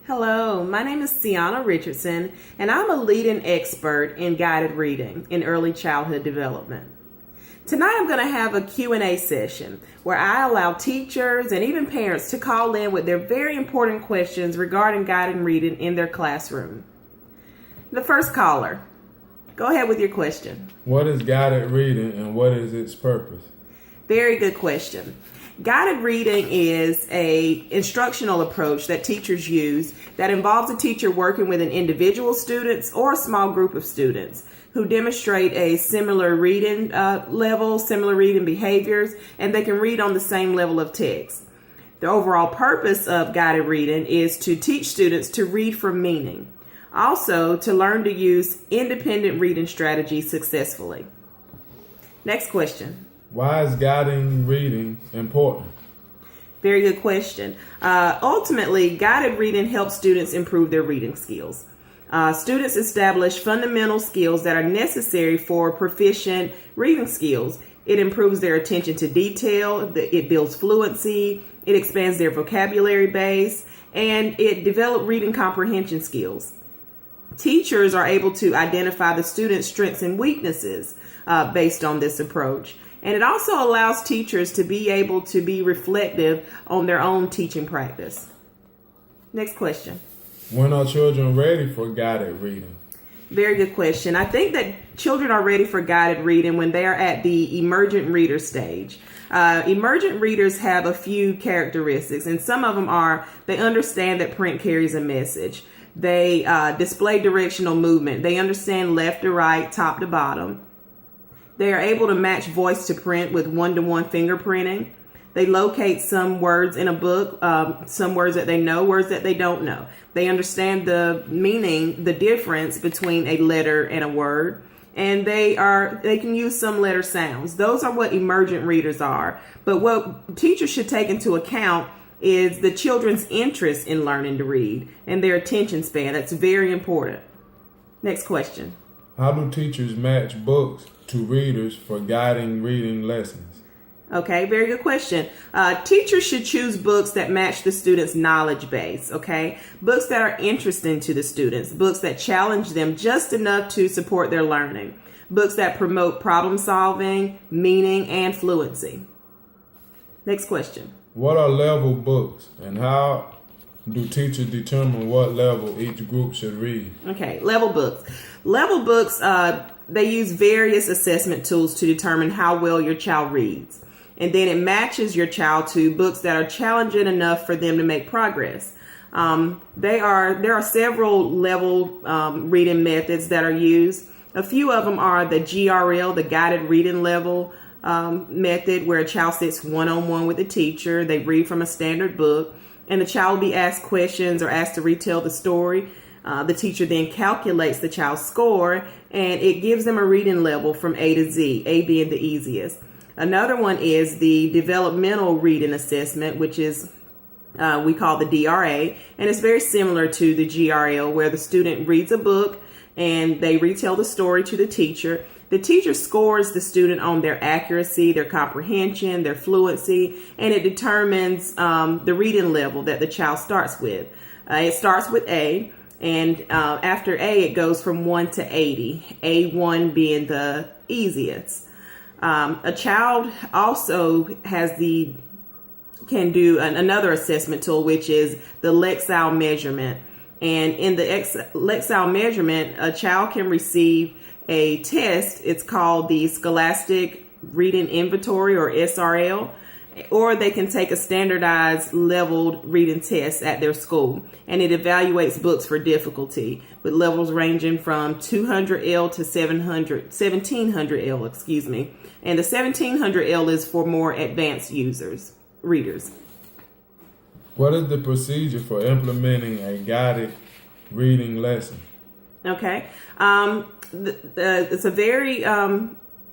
Hello, my name is Sienna Richardson, and I'm a leading expert in guided reading in early childhood development. Tonight I'm going to have a Q&A session where I allow teachers and even parents to call in with their very important questions regarding guided reading in their classroom. The first caller, go ahead with your question. What is guided reading and what is its purpose? Very good question. Guided reading is an instructional approach that teachers use that involves a teacher working with an individual students or a small group of students who demonstrate a similar reading level, similar reading behaviors, and they can read on the same level of text. The overall purpose of guided reading is to teach students to read for meaning, also to learn to use independent reading strategies successfully. Next question. Why is guiding reading important? Very good question. Ultimately, guided reading helps students improve their reading skills. Students establish fundamental skills that are necessary for proficient reading skills. It improves their attention to detail, it builds fluency, it expands their vocabulary base, and it develops reading comprehension skills. Teachers are able to identify the students' strengths and weaknesses based on this approach. And it also allows teachers to be able to be reflective on their own teaching practice. Next question. When are children ready for guided reading? Very good question. I think that children are ready for guided reading when they are at the emergent reader stage. Emergent readers have a few characteristics, and some of them are they understand that print carries a message. They display directional movement. They understand left to right, top to bottom. They are able to match voice to print with one-to-one fingerprinting. They locate some words in a book, some words that they know, words that they don't know. They understand the meaning, the difference between a letter and a word, and they can use some letter sounds. Those are what emergent readers are. But what teachers should take into account is the children's interest in learning to read and their attention span. That's very important. Next question. How do teachers match books to readers for guiding reading lessons? Okay, very good question. Teachers should choose books that match the student's knowledge base, okay? Books that are interesting to the students, books that challenge them just enough to support their learning, books that promote problem solving, meaning, and fluency. Next question. What are level books and how do teachers determine what level each group should read? Okay, level books. Level books, they use various assessment tools to determine how well your child reads. And then it matches your child to books that are challenging enough for them to make progress. There are several level reading methods that are used. A few of them are the GRL, the guided reading level method, where a child sits one-on-one with the teacher. They read from a standard book, and the child will be asked questions or asked to retell the story. The teacher then calculates the child's score, and it gives them a reading level from A to Z, A being the easiest. Another one is the developmental reading assessment, which is we call the DRA, and it's very similar to the GRL, where the student reads a book and they retell the story to the teacher. The teacher scores the student on their accuracy, their comprehension, their fluency, and it determines the reading level that the child starts with. It starts with A, and after A, it goes from 1 to 80, A1 being the easiest. A child also can do another assessment tool, which is the Lexile measurement. And in the Lexile measurement, a child can receive a test. It's called the Scholastic Reading Inventory, or SRL, or they can take a standardized leveled reading test at their school, and it evaluates books for difficulty with levels ranging from 200L to 1700L, and the 1700L is for more advanced readers. What is the procedure for implementing a guided reading lesson? Okay, it's a very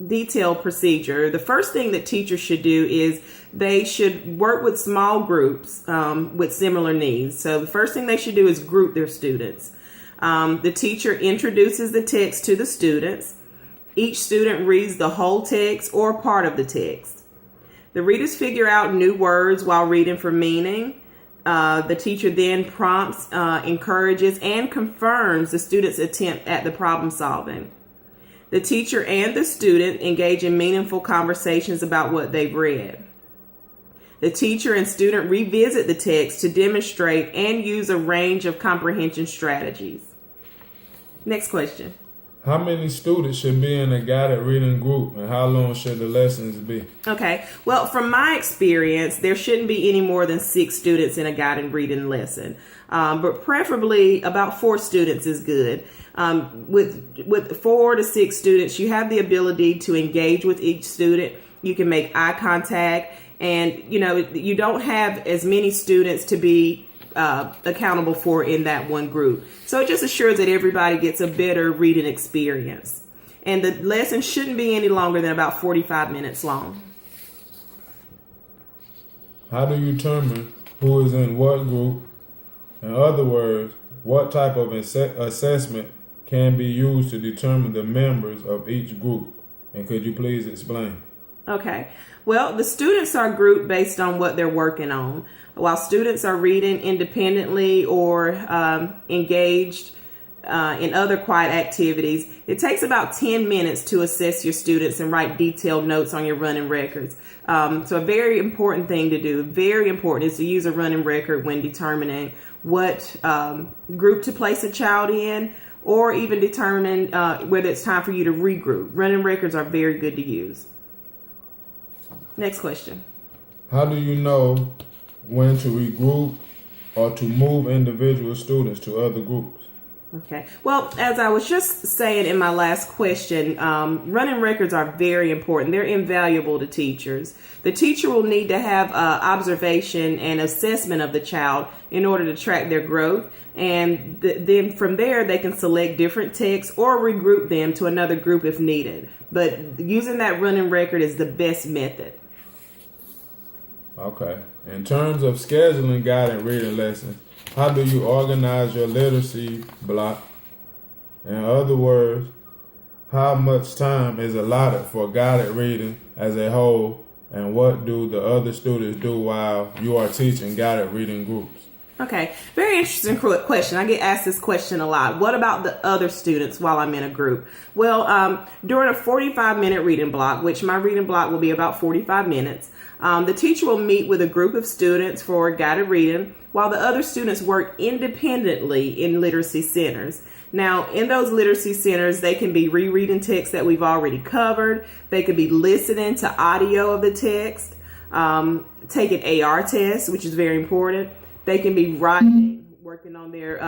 detailed procedure. The first thing that teachers should do is they should work with small groups with similar needs. So the first thing they should do is group their students. The teacher introduces the text to the students. Each student reads the whole text or part of the text. The readers figure out new words while reading for meaning. The teacher then prompts, encourages, and confirms the student's attempt at the problem solving. The teacher and the student engage in meaningful conversations about what they've read. The teacher and student revisit the text to demonstrate and use a range of comprehension strategies. Next question. How many students should be in a guided reading group, and how long should the lessons be? Okay, well, from my experience, there shouldn't be any more than 6 students in a guided reading lesson, but preferably about 4 students is good. With 4 to 6 students, you have the ability to engage with each student. You can make eye contact, and you don't have as many students to be accountable for in that one group. So it just assures that everybody gets a better reading experience. And the lesson shouldn't be any longer than about 45 minutes long. How do you determine who is in what group? In other words, what type of assessment can be used to determine the members of each group? And could you please explain? Okay. Well, the students are grouped based on what they're working on. While students are reading independently or engaged in other quiet activities, it takes about 10 minutes to assess your students and write detailed notes on your running records. So a very important thing to do, very important, is to use a running record when determining what group to place a child in, or even determine whether it's time for you to regroup. Running records are very good to use. Next question. How do you know when to regroup or to move individual students to other groups? Okay. Well, as I was just saying in my last question, running records are very important. They're invaluable to teachers. The teacher will need to have observation and assessment of the child in order to track their growth. And then from there, they can select different texts or regroup them to another group if needed. But using that running record is the best method. Okay. In terms of scheduling guided reading lessons, how do you organize your literacy block? In other words, how much time is allotted for guided reading as a whole, and what do the other students do while you are teaching guided reading groups? Okay, very interesting question. I get asked this question a lot. What about the other students while I'm in a group? Well, during a 45-minute reading block, which my reading block will be about 45 minutes, the teacher will meet with a group of students for guided reading, while the other students work independently in literacy centers. Now, in those literacy centers, they can be rereading texts that we've already covered. They could be listening to audio of the text, taking AR tests, which is very important. They can be writing, working on their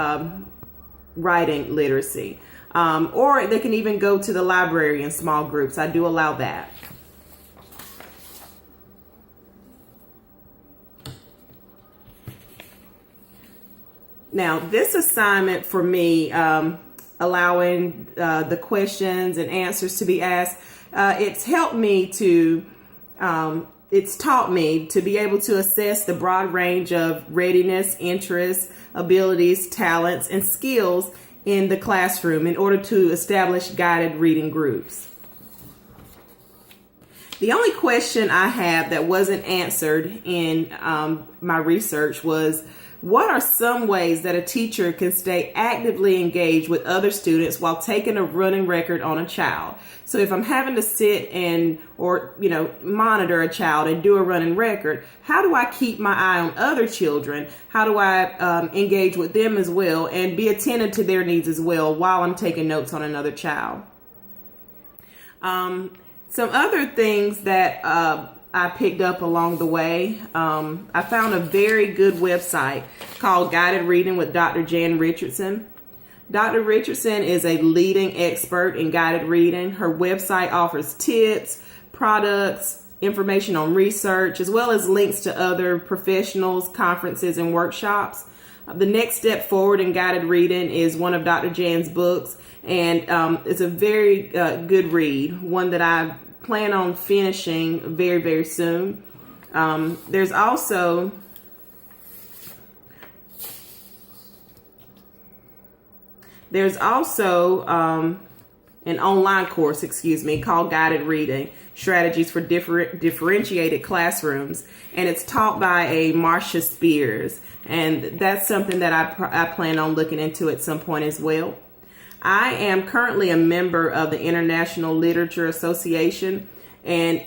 writing literacy. Or they can even go to the library in small groups. I do allow that. Now, this assignment for me, allowing the questions and answers to be asked, it's helped me to it's taught me to be able to assess the broad range of readiness, interests, abilities, talents, and skills in the classroom in order to establish guided reading groups. The only question I have that wasn't answered in my research was, what are some ways that a teacher can stay actively engaged with other students while taking a running record on a child? So if I'm having to sit and monitor a child and do a running record, how do I keep my eye on other children? How do I engage with them as well and be attentive to their needs as well while I'm taking notes on another child? Some other things that I picked up along the way. I found a very good website called Guided Reading with Dr. Jan Richardson. Dr. Richardson is a leading expert in guided reading. Her website offers tips, products, information on research, as well as links to other professionals, conferences, and workshops. The next step forward in guided reading is one of Dr. Jan's books, and it's a very good read, one that I plan on finishing very, very soon. There's also an online course, called Guided Reading. strategies for differentiated classrooms, and it's taught by a Marcia Spears, and that's something that I plan on looking into at some point as well. I am currently a member of the International Literature Association, and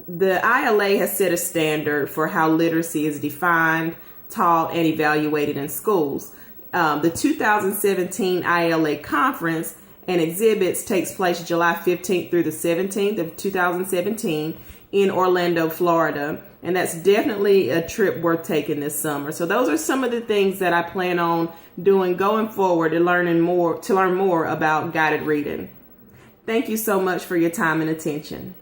the ILA has set a standard for how literacy is defined, taught, and evaluated in schools. The 2017 ILA conference and exhibits takes place July 15th through the 17th of 2017 in Orlando, Florida. And that's definitely a trip worth taking this summer. So those are some of the things that I plan on doing going forward and learn more about guided reading. Thank you so much for your time and attention.